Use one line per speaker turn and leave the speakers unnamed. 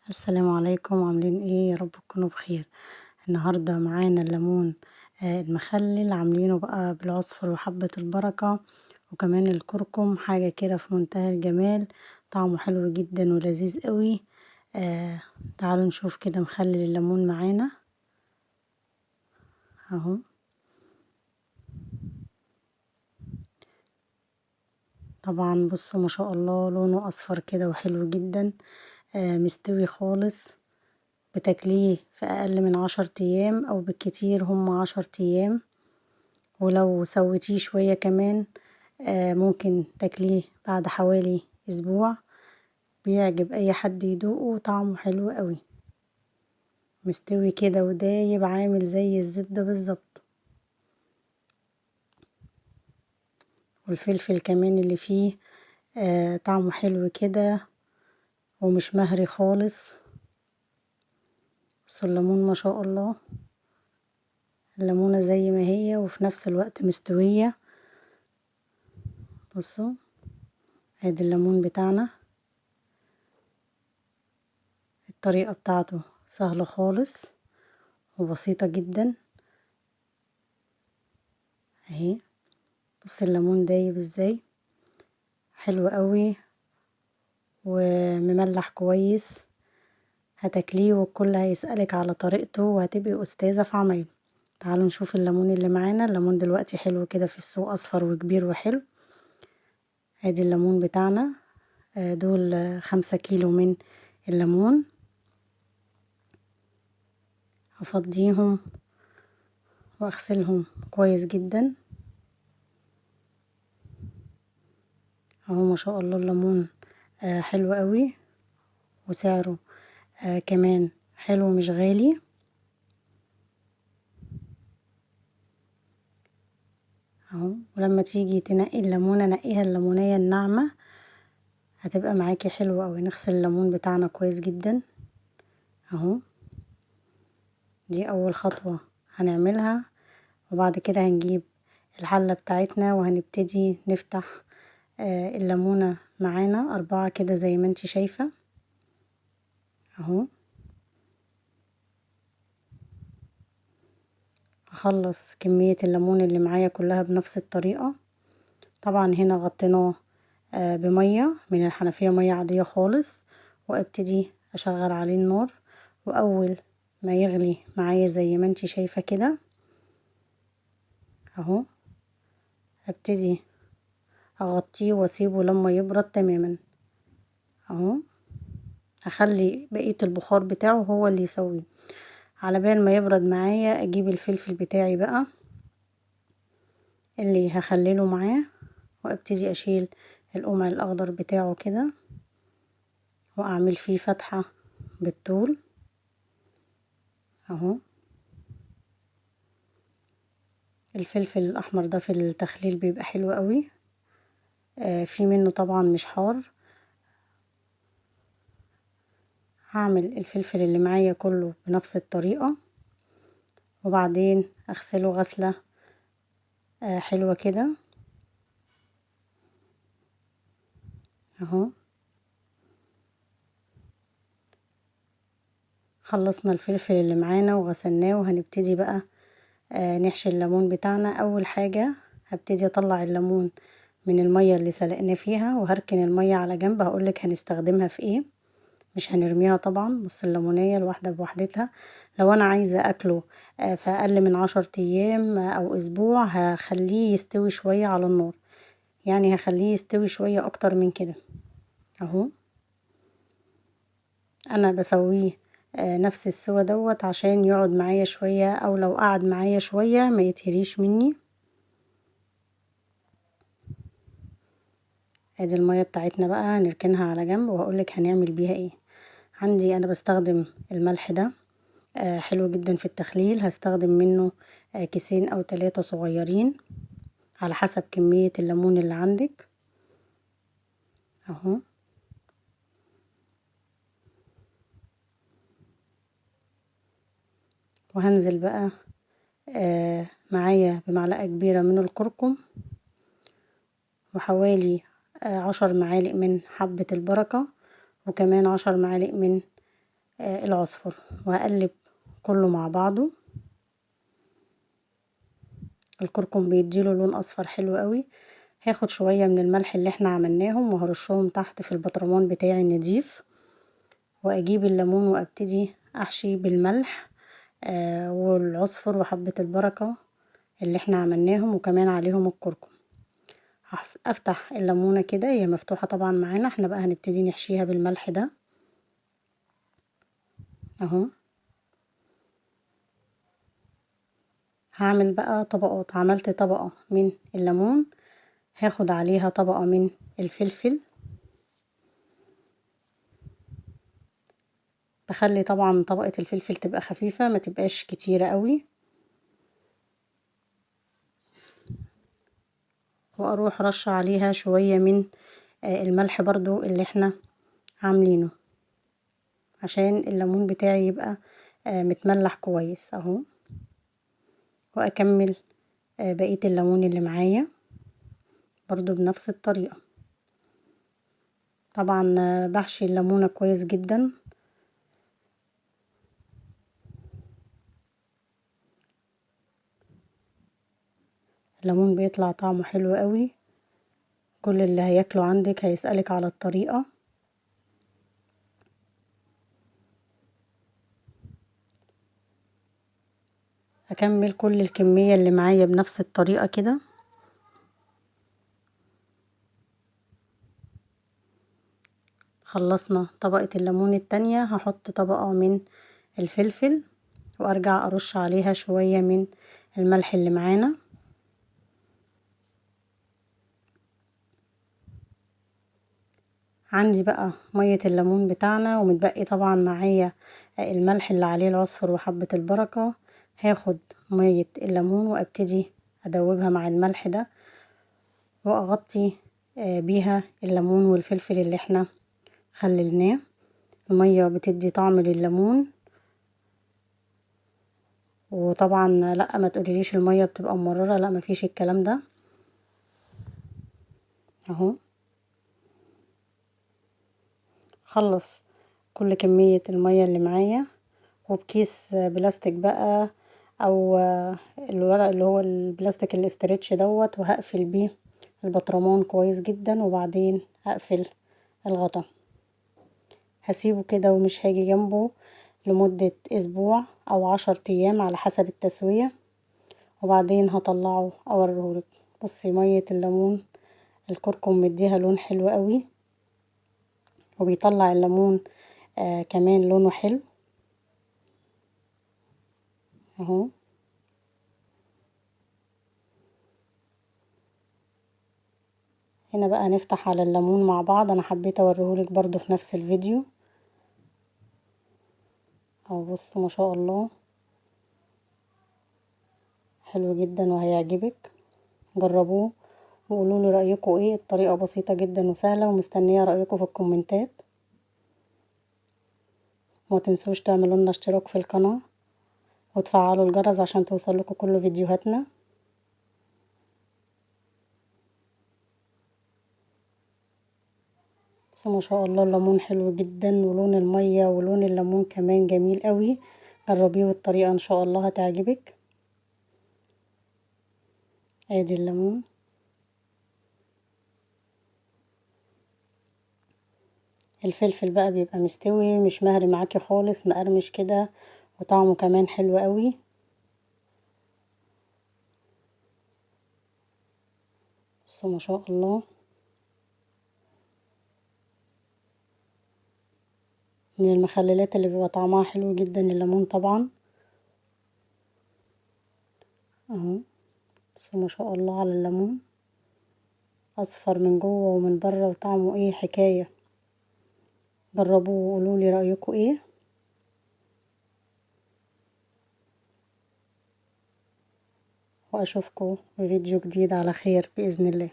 السلام عليكم، عاملين ايه؟ يا رب تكونوا بخير. النهارده معانا الليمون المخلل، عاملينه بقى بالعصفر وحبة البركة وكمان الكركم، حاجة كده في منتهى الجمال. طعمه حلو جدا ولذيذ قوي. تعالوا نشوف كده مخلل الليمون معانا اهو. طبعا بصوا ما شاء الله، لونه اصفر كده وحلو جدا. مستوي خالص، بتاكليه في اقل من 10 ايام او بالكتير هم 10 ايام. ولو سويتيه شوية كمان ممكن تاكليه بعد حوالي اسبوع. بيعجب اي حد يدوقه، طعمه حلو قوي، مستوي كده ودايب عامل زي الزبدة بالظبط. والفلفل كمان اللي فيه طعمه حلو كده ومش مهري خالص. بصوا الليمون ما شاء الله، الليمونة زي ما هي وفي نفس الوقت مستوية. بصوا ادي الليمون بتاعنا. الطريقة بتاعته سهلة خالص وبسيطة جدا اهي. بص الليمون دايب ازاي، حلو قوي ومملح كويس. هتاكليه والكل هيسألك على طريقته وهتبقي أستاذة في عمايله. تعالوا نشوف الليمون اللي معانا. الليمون دلوقتي حلو كده في السوق، أصفر وكبير وحلو. ادي الليمون بتاعنا. دول 5 كيلو من الليمون. هفضيهم واغسلهم كويس جدا اهو. ما شاء الله الليمون حلو قوي وسعره كمان حلو مش غالي اهو. ولما تيجي تنقي الليمونة نقيها الليمونية الناعمة، هتبقى معاكي حلوة اوي. نغسل الليمون بتاعنا كويس جدا اهو. دي اول خطوة هنعملها. وبعد كده هنجيب الحلة بتاعتنا وهنبتدي نفتح الليمونة معانا 4 كده زي ما انتي شايفة اهو. هخلص كمية الليمون اللي معايا كلها بنفس الطريقة. طبعا هنا غطيناه بمية من الحنفية، مية عادية خالص. وابتدي اشغل عليه النار، واول ما يغلي معايا زي ما انتي شايفة كده اهو، ابتدي اغطيه واسيبه لما يبرد تماما اهو. هخلي بقية البخار بتاعه هو اللي يسويه. على بال ما يبرد معايا اجيب الفلفل بتاعي بقى اللي هخلله معاه، وابتدي اشيل القمع الاخضر بتاعه كده واعمل فيه فتحة بالطول اهو. الفلفل الاحمر ده في التخليل بيبقى حلو قوي. في منه طبعا مش حار. هعمل الفلفل اللي معايا كله بنفس الطريقة، وبعدين اغسله غسلة حلوة كده اهو. خلصنا الفلفل اللي معانا وغسلناه، وهنبتدي بقى نحشي الليمون بتاعنا. اول حاجة هبتدي اطلع الليمون من المية اللي سلقنا فيها، وهركن المية على جنب. هقولك هنستخدمها في ايه، مش هنرميها طبعا. بص الليمونية الواحدة بوحدتها. لو انا عايزة اكله في اقل من 10 ايام او اسبوع، هخليه يستوي شوية على النار. يعني هخليه يستوي شوية اكتر من كده اهو. انا بسويه نفس السوا دوت عشان يقعد معايا شوية، او لو قعد معايا شوية ما يتهريش مني. ادي المية بتاعتنا بقى هنركنها على جنب، وهقولك هنعمل بيها ايه. عندي انا بستخدم الملح ده حلو جدا في التخليل. هستخدم منه كيسين او 3 صغيرين على حسب كمية الليمون اللي عندك اهو. وهنزل بقى معايا بمعلقة كبيرة من الكركم، وحوالي 10 معالق من حبة البركة، وكمان 10 معالق من العصفر، وهقلب كله مع بعضه. الكركم بيديله لون اصفر حلو قوي. هاخد شوية من الملح اللي احنا عملناهم وهرشهم تحت في البطرمان بتاعي النضيف، واجيب الليمون وابتدي احشي بالملح والعصفر وحبة البركة اللي احنا عملناهم، وكمان عليهم الكركم. افتح الليمونة كده، هي مفتوحة طبعا معانا، احنا بقى هنبتدي نحشيها بالملح ده اهو. هعمل بقى طبقات. عملت طبقة من الليمون، هاخد عليها طبقة من الفلفل. بخلي طبعا طبقة الفلفل تبقى خفيفة، ما تبقاش كتيرة قوي، واروح رش عليها شوية من الملح برضو اللي احنا عاملينه، عشان الليمون بتاعي يبقى متملح كويس اهو. واكمل بقية الليمون اللي معايا برضو بنفس الطريقة. طبعا بحشي الليمونة كويس جدا. الليمون بيطلع طعمه حلو قوي، كل اللي هياكله عندك هيسألك على الطريقة. هكمل كل الكمية اللي معايا بنفس الطريقة كده. خلصنا طبقة الليمون التانية، هحط طبقة من الفلفل، وارجع ارش عليها شوية من الملح اللي معانا. عندي بقى مية الليمون بتاعنا، ومتبقي طبعا معايا الملح اللي عليه العصفر وحبة البركة. هاخد مية الليمون وابتدي ادوبها مع الملح ده، واغطي بيها الليمون والفلفل اللي احنا خللناه. المية بتدي طعم لليمون. وطبعا لا، ما تقوليليش المية بتبقى مررة، لا مفيش الكلام ده اهو. خلص كل كمية المية اللي معايا، وبكيس بلاستيك بقى، او الورق اللي هو البلاستيك الاسترتش دوت، وهقفل بيه البطرمان كويس جدا، وبعدين هقفل الغطا. هسيبه كده ومش هاجي جنبه لمدة اسبوع او 10 ايام على حسب التسوية، وبعدين هطلعه اوريهولك. بصي مية الليمون، الكركم مديها لون حلو قوي، وبيطلع الليمون كمان لونه حلو اهو. هنا بقى هنفتح على الليمون مع بعض. انا حبيت اوريهولك برضو في نفس الفيديو اهو. بصوا ما شاء الله، حلو جدا وهيعجبك. جربوه وقولوا لي رايكم ايه. الطريقه بسيطه جدا وسهله، ومستنيه رايكم في الكومنتات. وما تنسوش تعملوا لنا اشتراك في القناه، وتفعلوا الجرس عشان توصلكم كل فيديوهاتنا. بس ما شاء الله الليمون حلو جدا، ولون المية ولون الليمون كمان جميل قوي. جربيه بالطريقة ان شاء الله هتعجبك. ادي الليمون. الفلفل بقى بيبقى مستوي، مش مهري معاكي خالص، مقرمش كده، وطعمه كمان حلو قوي. بصوا ما شاء الله، من المخللات اللي بيبقى طعمها حلو جدا الليمون طبعا اهو. بصوا ما شاء الله على الليمون، اصفر من جوه ومن بره، وطعمه ايه حكايه. جربوه وقولوا لي رايكم ايه. واشوفكم في فيديو جديد على خير باذن الله.